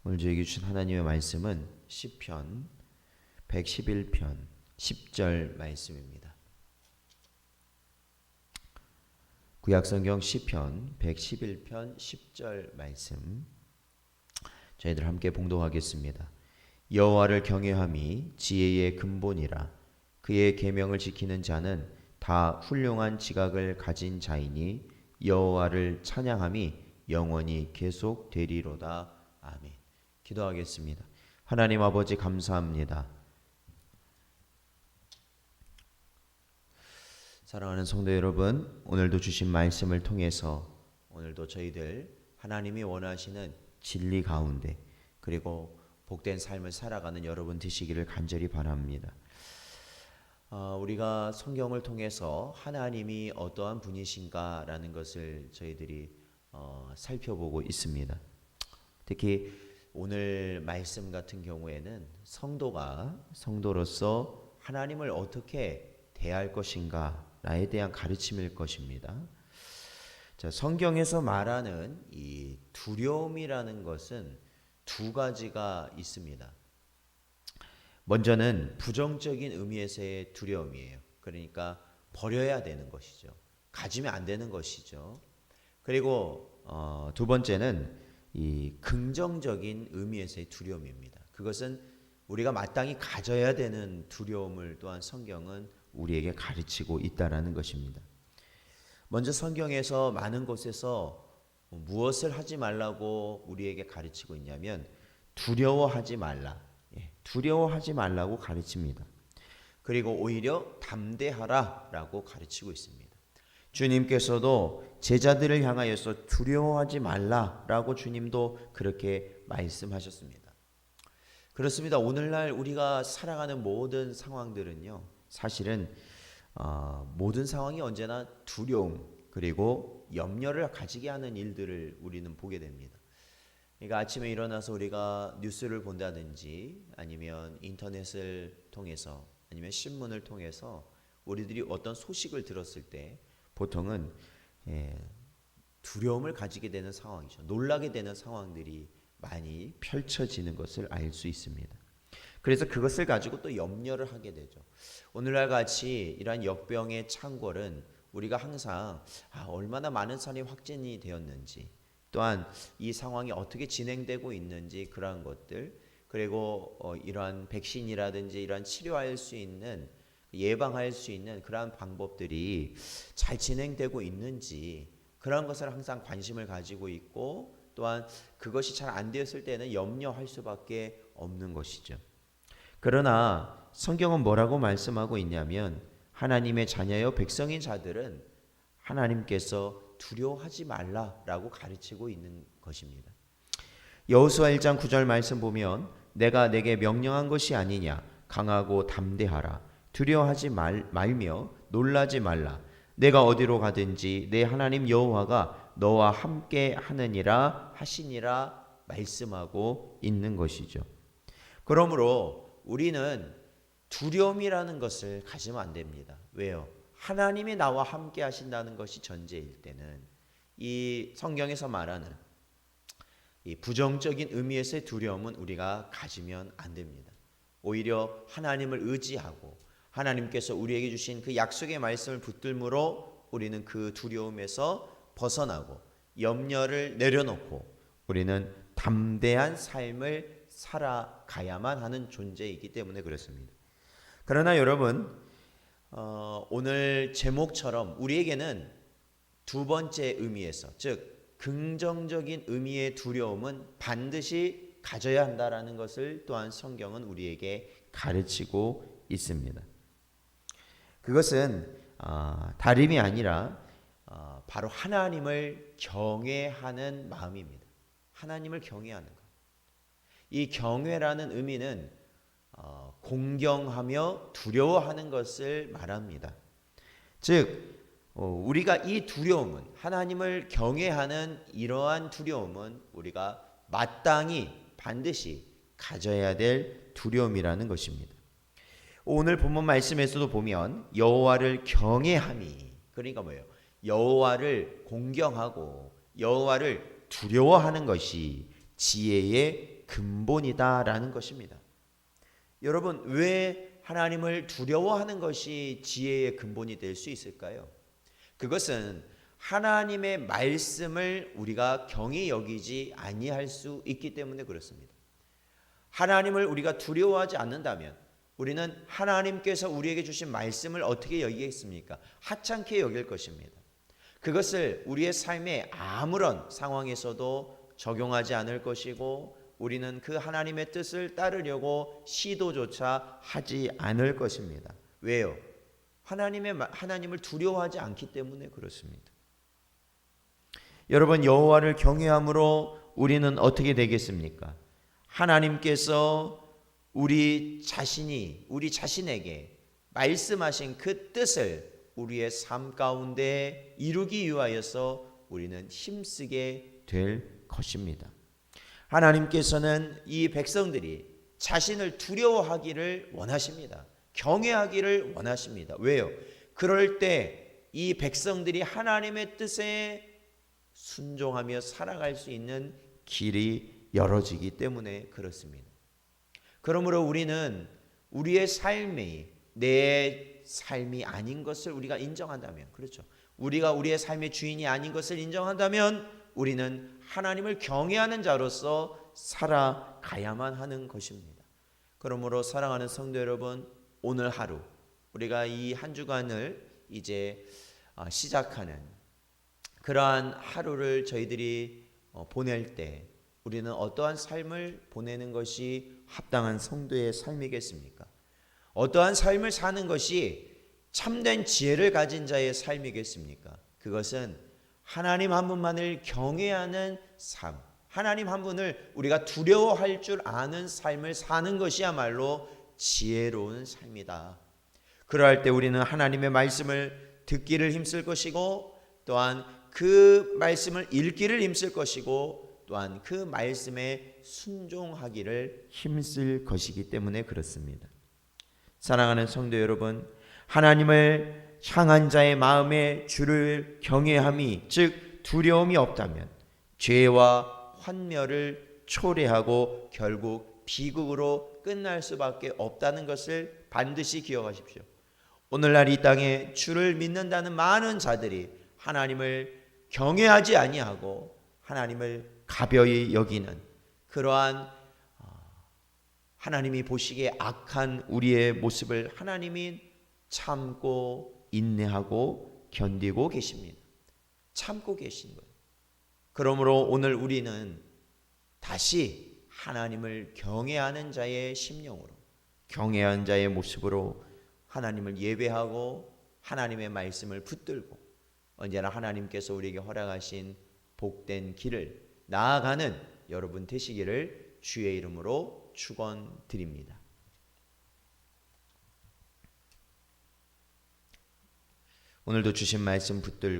오늘 저에게 주신 하나님의 말씀은 시편 111편 10절 말씀입니다. 구약성경 시편 111편 10절 말씀 저희들 함께 봉독하겠습니다. 여호와를 경외함이 지혜의 근본이라. 그의 계명을 지키는 자는 다 훌륭한 지각을 가진 자이니 여호와를 찬양함이 영원히 계속되리로다. 아멘. 기도하겠습니다. 하나님 아버지 감사합니다. 사랑하는 성도 여러분, 오늘도 주신 말씀을 통해서 오늘도 저희들 하나님이 원하시는 진리 가운데 그리고 복된 삶을 살아가는 여러분 되시기를 간절히 바랍니다. 우리가 성경을 통해서 하나님이 어떠한 분이신가라는 것을 저희들이 살펴보고 있습니다. 특히 오늘 말씀 같은 경우에는 성도로서 하나님을 어떻게 대할 것인가에 대한 가르침일 것입니다. 자, 성경에서 말하는 이 두려움이라는 것은 두 가지가 있습니다. 먼저는 부정적인 의미에서의 두려움이에요. 그러니까 버려야 되는 것이죠. 가지면 안 되는 것이죠. 그리고 두 번째는 이 긍정적인 의미에서의 두려움입니다. 그것은 우리가 마땅히 가져야 되는 두려움을 또한 성경은 우리에게 가르치고 있다라는 것입니다. 먼저 성경에서 많은 곳에서 무엇을 하지 말라고 우리에게 가르치고 있냐면 두려워하지 말라. 두려워하지 말라고 가르칩니다. 그리고 오히려 담대하라라고 가르치고 있습니다. 주님께서도 제자들을 향하여서 두려워하지 말라라고 주님도 그렇게 말씀하셨습니다. 그렇습니다. 오늘날 우리가 살아가는 모든 상황들은요, 사실은 모든 상황이 언제나 두려움 그리고 염려를 가지게 하는 일들을 우리는 보게 됩니다. 그러니까 아침에 일어나서 우리가 뉴스를 본다든지 아니면 인터넷을 통해서 아니면 신문을 통해서 우리들이 어떤 소식을 들었을 때 보통은 두려움을 가지게 되는 상황이죠. 놀라게 되는 상황들이 많이 펼쳐지는 것을 알 수 있습니다. 그래서 그것을 가지고 또 염려를 하게 되죠. 오늘날 같이 이러한 역병의 창궐은 우리가 항상 얼마나 많은 사람이 확진이 되었는지 또한 이 상황이 어떻게 진행되고 있는지 그러한 것들 그리고 이러한 백신이라든지 이러한 치료할 수 있는 예방할 수 있는 그러한 방법들이 잘 진행되고 있는지 그러한 것을 항상 관심을 가지고 있고 또한 그것이 잘 안 되었을 때는 염려할 수밖에 없는 것이죠. 그러나 성경은 뭐라고 말씀하고 있냐면 하나님의 자녀여 백성인 자들은 하나님께서 두려워하지 말라라고 가르치고 있는 것입니다. 여호수아 1장 9절 말씀 보면 내가 내게 명령한 것이 아니냐 강하고 담대하라 두려워하지 말며 놀라지 말라 내가 어디로 가든지 내 하나님 여호와가 너와 함께 하느니라 하시니라 말씀하고 있는 것이죠. 그러므로 우리는 두려움이라는 것을 가지면 안 됩니다. 왜요? 하나님이 나와 함께 하신다는 것이 전제일 때는 이 성경에서 말하는 이 부정적인 의미에서의 두려움은 우리가 가지면 안 됩니다. 오히려 하나님을 의지하고 하나님께서 우리에게 주신 그 약속의 말씀을 붙들므로 우리는 그 두려움에서 벗어나고 염려를 내려놓고 우리는 담대한 삶을 살아가야만 하는 존재이기 때문에 그렇습니다. 그러나 여러분 오늘 제목처럼 우리에게는 두 번째 의미에서 즉 긍정적인 의미의 두려움은 반드시 가져야 한다라는 것을 또한 성경은 우리에게 가르치고 있습니다. 그것은 다름이 아니라 바로 하나님을 경외하는 마음입니다. 하나님을 경외하는 것. 이 경외라는 의미는 공경하며 두려워하는 것을 말합니다. 즉 우리가 이 두려움은 하나님을 경외하는 이러한 두려움은 우리가 마땅히 반드시 가져야 될 두려움이라는 것입니다. 오늘 본문 말씀에서도 보면 여호와를 경외함이 그러니까 뭐예요? 여호와를 공경하고 여호와를 두려워하는 것이 지혜의 근본이다라는 것입니다. 여러분, 왜 하나님을 두려워하는 것이 지혜의 근본이 될 수 있을까요? 그것은 하나님의 말씀을 우리가 경히 여기지 아니할 수 있기 때문에 그렇습니다. 하나님을 우리가 두려워하지 않는다면 우리는 하나님께서 우리에게 주신 말씀을 어떻게 여기겠습니까? 하찮게 여길 것입니다. 그것을 우리의 삶에 아무런 상황에서도 적용하지 않을 것이고 우리는 그 하나님의 뜻을 따르려고 시도조차 하지 않을 것입니다. 왜요? 하나님을 두려워하지 않기 때문에 그렇습니다. 여러분, 여호와를 경외함으로 우리는 어떻게 되겠습니까? 하나님께서 우리 자신에게 말씀하신 그 뜻을 우리의 삶 가운데 이루기 위하여서 우리는 힘쓰게 될 것입니다. 하나님께서는 이 백성들이 자신을 두려워하기를 원하십니다. 경외하기를 원하십니다. 왜요? 그럴 때 이 백성들이 하나님의 뜻에 순종하며 살아갈 수 있는 길이 열어지기 때문에 그렇습니다. 그러므로 우리는 우리의 삶이 내 삶이 아닌 것을 우리가 인정한다면, 그렇죠, 우리가 우리의 삶의 주인이 아닌 것을 인정한다면 우리는 하나님을 경외하는 자로서 살아가야만 하는 것입니다. 그러므로 사랑하는 성도 여러분, 오늘 하루 우리가 이 한 주간을 이제 시작하는 그러한 하루를 저희들이 보낼 때 우리는 어떠한 삶을 보내는 것이 합당한 성도의 삶이겠습니까? 어떠한 삶을 사는 것이 참된 지혜를 가진 자의 삶이겠습니까? 그것은 하나님 한 분만을 경외하는 삶, 하나님 한 분을 우리가 두려워할 줄 아는 삶을 사는 것이야말로 지혜로운 삶이다. 그러할 때 우리는 하나님의 말씀을 듣기를 힘쓸 것이고 또한 그 말씀을 읽기를 힘쓸 것이고 또한 그 말씀에 순종하기를 힘쓸 것이기 때문에 그렇습니다. 사랑하는 성도 여러분, 하나님을 향한 자의 마음에 주를 경외함이 즉 두려움이 없다면 죄와 환멸을 초래하고 결국 비극으로 끝날 수밖에 없다는 것을 반드시 기억하십시오. 오늘날 이 땅에 주를 믿는다는 많은 자들이 하나님을 경외하지 아니하고 하나님을 가벼이 여기는 그러한 하나님이 보시기에 악한 우리의 모습을 하나님이 참고 인내하고 견디고 계십니다. 참고 계신 거예요. 그러므로 오늘 우리는 다시 하나님을 경외하는 자의 심령으로, 경외하는 자의 모습으로 하나님을 예배하고 하나님의 말씀을 붙들고 언제나 하나님께서 우리에게 허락하신 복된 길을 나아가는 여러분 되시기를 주의 이름으로 축원드립니다. 오늘도 주신 말씀 붙들고